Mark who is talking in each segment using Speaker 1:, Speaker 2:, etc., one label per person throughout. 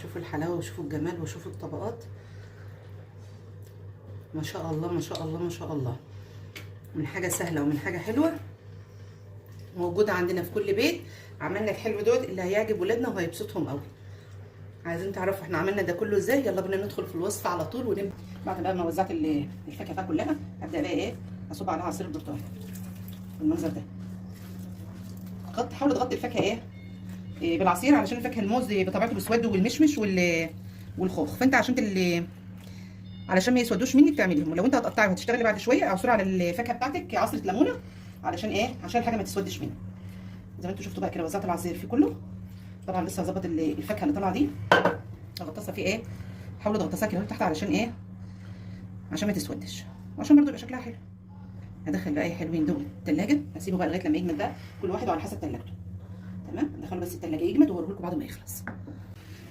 Speaker 1: شوفوا الحلاوه وشوفوا الجمال وشوفوا الطبقات، ما شاء الله ما شاء الله ما شاء الله. من حاجه سهله ومن حاجه حلوه موجوده عندنا في كل بيت. عملنا الحلو دوت اللي هيعجب ولادنا وهيبسطهم قوي. عايزين تعرفوا احنا عملنا ده كله ازاي؟ يلا بينا ندخل في الوصفه على طول ونبدا. بعد بقى ما وزعت الفاكهه بقى كلها، هبدا بقى ايه اصب عليها عصير البرتقال بالمنظر ده. حاولوا تغطي الفاكهه بالعصير، علشان الفاكهه الموز بطبيعته بيسود، والمشمش والخوخ، فانت علشان ما يسودوش منك تعمليهم. ولو انت هتقطعي وهتشتغلي بعد شويه اعصري على الفاكهه بتاعتك عصره ليمونه، علشان عشان الحاجه ما تسودش منك. زي ما انتوا شفتوا بقى كده وزعت العصير في كله. طبعا لسه هظبط الفاكهه اللي طالعه دي، هغطسها في حاولوا تغطسها كده تحت علشان عشان ما تسودش، وعشان برده يبقى شكلها حلو. هدخل بقى حلوين دول الثلاجه، هسيبه بقى لغايه لما يجمد بقى، كل واحد على حسب ثلاجته. تمام، ندخله بس الثلاجه يجمد واوريه لكم بعد ما يخلص.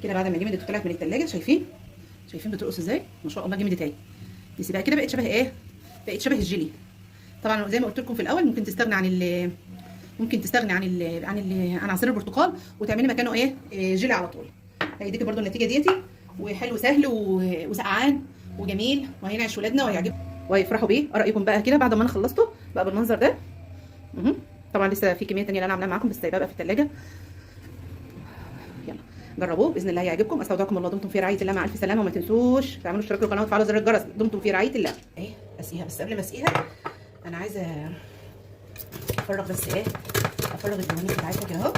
Speaker 1: كده بعد ما جمدت طلعت من الثلاجه، شايفين بترقص ازاي؟ ما شاء الله جمدت اهي. نسيبها كده بقت شبه بقت شبه الجيلي. طبعا زي ما قلت لكم في الاول، ممكن تستغني عن عصير البرتقال وتعملي مكانه جيلي على طول. هيديكي برده النتيجه ديتي، وحلو سهل وسقعان وجميل، وهينعش ولادنا وهيعجبهم وهيفرحوا بيه. رايكم بقى كده بعد ما انا خلصته بقى بالمنظر ده. طبعا لسه في كميه ثانيه اللي انا عاملاها معاكم، بس هيبقى بقى في الثلاجه. يلا جربوه باذن الله هيعجبكم. استودعكم الله، دمتم في رعايه الله، مع الف سلامه. وما تنسوش تعملوا اشتراك في القناه وتفعلوا زر الجرس. دمتم في رعايه الله. اسقيها، بس قبل ما اسقيها انا عايزه افرغ بس افرغ الجوانب بتاعتها كده اهو،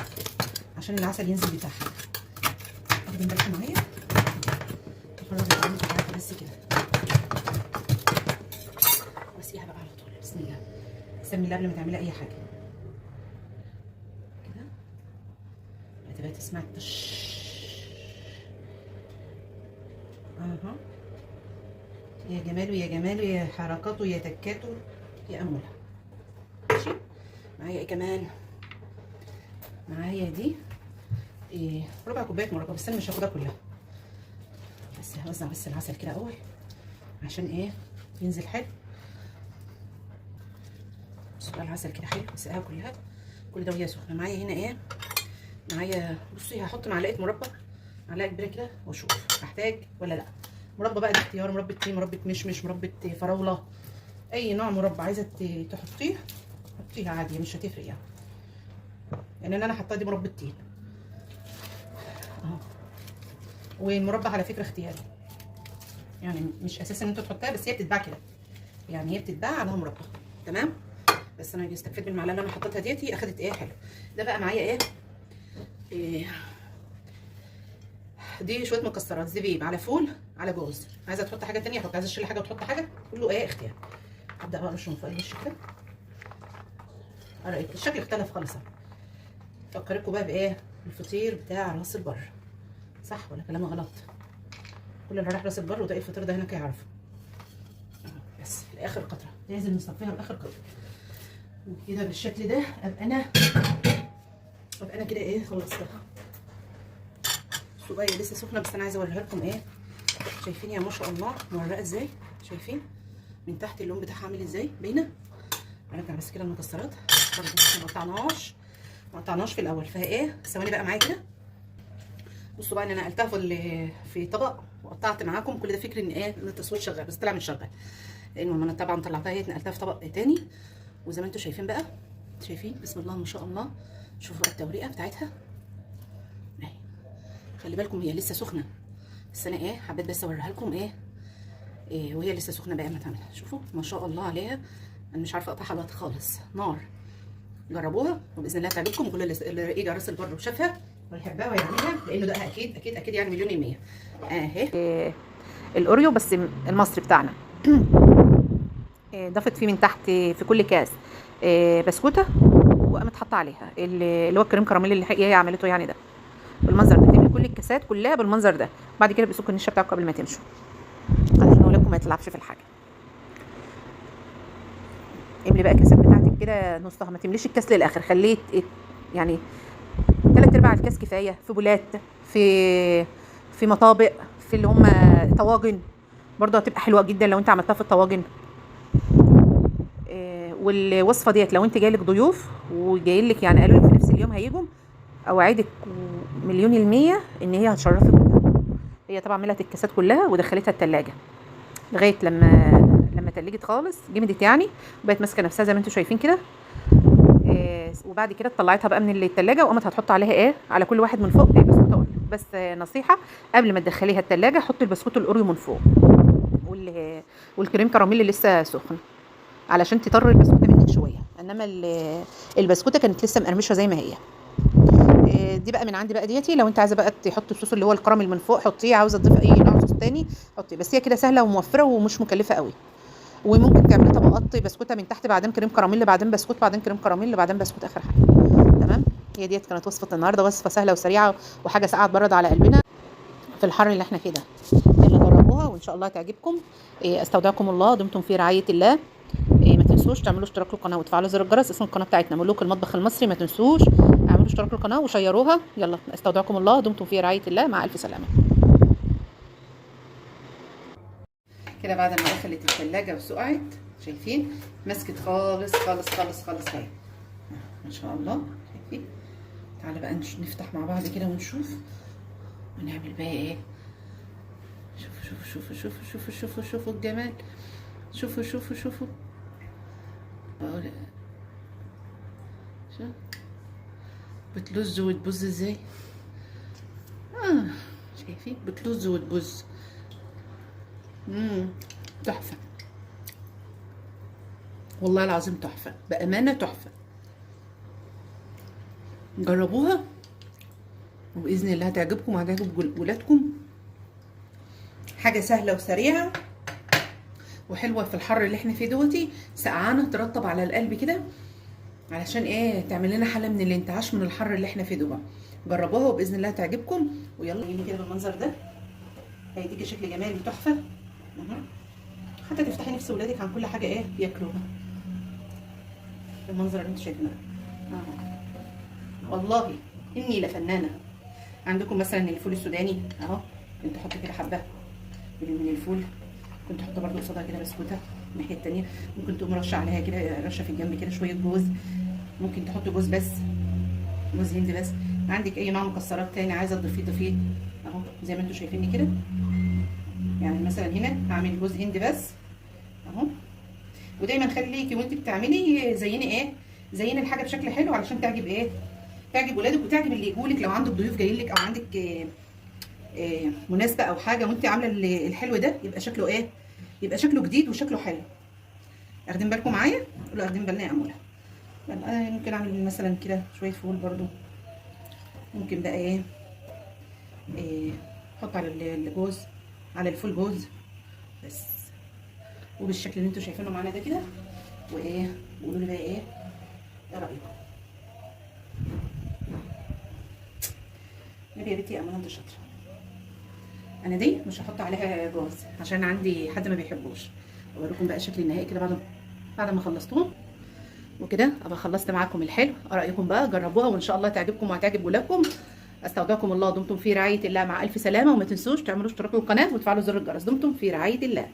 Speaker 1: عشان العسل ينزل بتاعها. واخدين بالكم معايا؟ افرغ الجوانب بتاعتها بس كده، واسقيها بقى على طول. بسم الله، سمي الله قبل ما تعملي اي حاجه كده. هتبقى تسمع الطش. يا جماله يا جماله، يا حركاته يا تكاته يا امولها. ماشي، معايا كمان؟ معايا دي ربع كوبايه مربى، بس انا مش هاخدها كلها، بس هوزع بس العسل كده اول عشان ينزل حلو. بصوا بقى العسل كده حلو، بسقيها كلها كل ده وهي سخنه. معايا هنا معايا، بصي هحط معلقه مربى، معلقه كبيره كده، واشوف هحتاج ولا لا. مربى بقى ده اختيار، مربى تين، مربى مشمش، مربى فراوله، اي نوع مربى عايزه تحطيه حطيها عادي، مش هتفرق يعني انا حاطه دي مربى تين اهو. والمربى على فكره اختياري، يعني مش اساسا ان انتوا تحطها، بس هي بتتباع كده، يعني هي بتتباع عليها مربى. تمام، بس انا استفدت بالمعلقه اللي انا حطيتها ديتي، اخدت حلو. ده بقى معايا دي شويه مكسرات، زبيب على فول على جوز. عايزه تحط حاجه ثانيه حط، عايزه تشيل حاجه وتحط حاجه، كله اختيار. هبدا بقى ارش من فوق الوش كده. رايك الشكل اختلف خالص. فكركم بقى الفطير بتاع راس البر، صح ولا كلامي غلط؟ كل اللي راح راس البر وده الفطير ده هناك يعرفه. بس في الاخر قطره لازم نصفيها لاخر قطره، وكده بالشكل ده ابقى انا كده خلصتها. بصوا بقى لسه سخنه، بس انا عايزه اوريها لكم شايفين يا ما شاء الله مورقه ازاي؟ شايفين من تحت اللون بتاعها عامل ازاي؟ باينه. هرجع بس كده المكسرات برضه ما قطعناش في الاول، ثواني بقى معايا كده. بصوا بقى ان انا نقلتها في طبق وقطعت معاكم. كل ده فكر ان التصوير شغال، بس طلع مش شغال، لان انا طبعا طلعتها نقلتها في طبق تاني. وزي ما انتم شايفين بقى، شايفين بسم الله ما شاء الله. شوفوا التوريقه بتاعتها اهي، خلي بالكم هي لسه سخنه، بس انا حبيت بس اوريها لكم وهي لسه سخنه بقى ما تعملها. شوفوا ما شاء الله عليها، انا مش عارفه اقطعها دلوقتي خالص. نار، جربوها وباذن الله تعجبكم. كل اللي يجي راس البر وشافها ويحبها ويعملها، لانه ده اكيد اكيد اكيد يعني مليون المية. الاوريو بس المصري بتاعنا. ضفت فيه من تحت في كل كاس بسكوته، وقامت حاطه عليها اللي هو الكريم كراميل اللي هي عملته يعني. ده بالمنظر ده، تملي كل الكاسات كلها بالمنظر ده. بعد كده بيسكوا النشه بتاعكم قبل ما تمشوا، علشان اولادكم ما يتلعبش في الحاجه. املي بقى الكاسات بتاعتك كده نصها، ما تمليش الكاس للاخر، خليه يعني 3/4 الكاس كفايه. في بولات، في مطابق، في اللي هم طواجن، برضو هتبقى حلوه جدا لو انت عملتها في الطواجن. والوصفه ديت لو انت جايلك ضيوف وجايلك يعني قالوا لك في نفس اليوم هيجوا، اوعدك مليون المية ان هي هتشرفك. هي طبعا ملت الكاسات كلها ودخلتها التلاجة لغايه لما تلجت خالص، جمدت يعني، وبقت ماسكه نفسها زي ما انتم شايفين كده. وبعد كده طلعتها بقى من التلاجة وقامت هتحط عليها ايه، على كل واحد من فوق بسكوت اوريو. بس نصيحه، قبل ما تدخليها التلاجة حطي البسكوت الاوريو من فوق والكريم كراميل لسه سخن علشان تطر البسكوته منك شويه، انما البسكوته كانت لسه مقرمشه زي ما هي. دي بقى من عندي بقى ديتي. لو انت عايزه بقى تحطي الصوص اللي هو الكراميل من فوق حطيه، عاوزه تضيفي اي نوع صوص تاني حطي، بس هي كده سهله وموفره ومش مكلفه قوي. وممكن تعملي طبقات بسكوته من تحت، بعدين كريم كراميل، بعدين بسكوت، بعدين كريم كراميل، بعدين بسكوت اخر حاجه. تمام. هي ديت كانت وصفه النهارده، وصفه سهله وسريعه وحاجه ساقعه تبرد على قلبنا في الحر اللي احنا فيه ده. يلا جربوها وان شاء الله تعجبكم. استودعكم الله، دمتم في رعايه الله. ما تنسوش تعملوا اشتراك للقناه وتفعلوا زر الجرس. اسم القناه بتاعتنا ملوك المطبخ المصري. ما تنسوش اعملوا اشتراك للقناه وشيروها. يلا استودعكم الله، دمتم في رعايه الله، مع الف سلامه. كده بعد ما دخلت الثلاجه وسقعت، شايفين مسكت خالص خالص خالص خالص اهي ما شاء الله. شايفين؟ تعالى بقى نفتح مع بعض كده ونشوف ونعمل بقى ايه. شوفوا شوفوا شوفوا شوفوا شوفوا شوفوا الجمال. شوفوا شوفوا شوفوا شوف بتلز وتبز ازاي. شايفين بتلز وتبز. تحفه والله العظيم، تحفه بامانه، تحفه. جربوها وباذن الله هتعجبكم وهتعجب ولادكم. حاجه سهله وسريعه وحلوه في الحر اللي احنا فيه دوتي، سقعانه ترطب على القلب كده، علشان ايه؟ تعمل لنا حاله من الانتعاش من الحر اللي احنا فيه ده. جربوها وباذن الله تعجبكم. ويلا جيبي كده بالمنظر ده، هيديكي شكل جمالي تحفه. حتى تفتحي نفس ولادك عن كل حاجه ايه بياكلوها بالمنظر اللي انتوا شايفينه ده. والله اني لفنانه. عندكم مثلا الفول السوداني اهو، كنت احط كده حبه من الفول، كنت احط برده قصادها كده بسكوته الناحيه التانيه، ممكن تقوم رشه عليها كده رشه في الجنب كده شويه جوز، ممكن تحط جوز بس، جوز هند بس. عندك اي نوع مكسرات تاني عايزه تضيفيه اهو زي ما انتوا شايفيني كده. يعني مثلا هنا هعمل جوز هند بس اهو. ودايما خليكي وانت بتعملي زيني ايه، زيني الحاجه بشكل حلو علشان تعجب ايه، تعجب ولادك وتعجب اللي يجولك. لو عندك ضيوف جايين لك او عندك مناسبه او حاجه وانت عامله الحلو ده، يبقى شكله ايه، يبقى شكله جديد وشكله حلو. واخدين بالكم معايا؟ قولوا واخدين بالنا يا عموله. ممكن اعمل مثلا كده شويه فول برده، ممكن بقى ايه احط على الجوز، على الفول جوز بس، وبالشكل اللي انتوا شايفينه معانا ده كده. وايه قولوا لي بقى ايه رايكم. نبي يا بنتي امانه انت شاطره. انا دي مش هحط عليها جوز عشان عندي حد ما بيحبوش. اوريكم بقى الشكل النهائي كده بعد ما خلصتهم وكده. ابقى خلصت معاكم الحلو. رايكم بقى جربوها وان شاء الله تعجبكم وهتعجب ولادكم. استودعكم الله، دمتم في رعايه الله، مع الف سلامه. وما تنسوش تعملوا اشتراك للقناه وتفعلوا زر الجرس. دمتم في رعايه الله.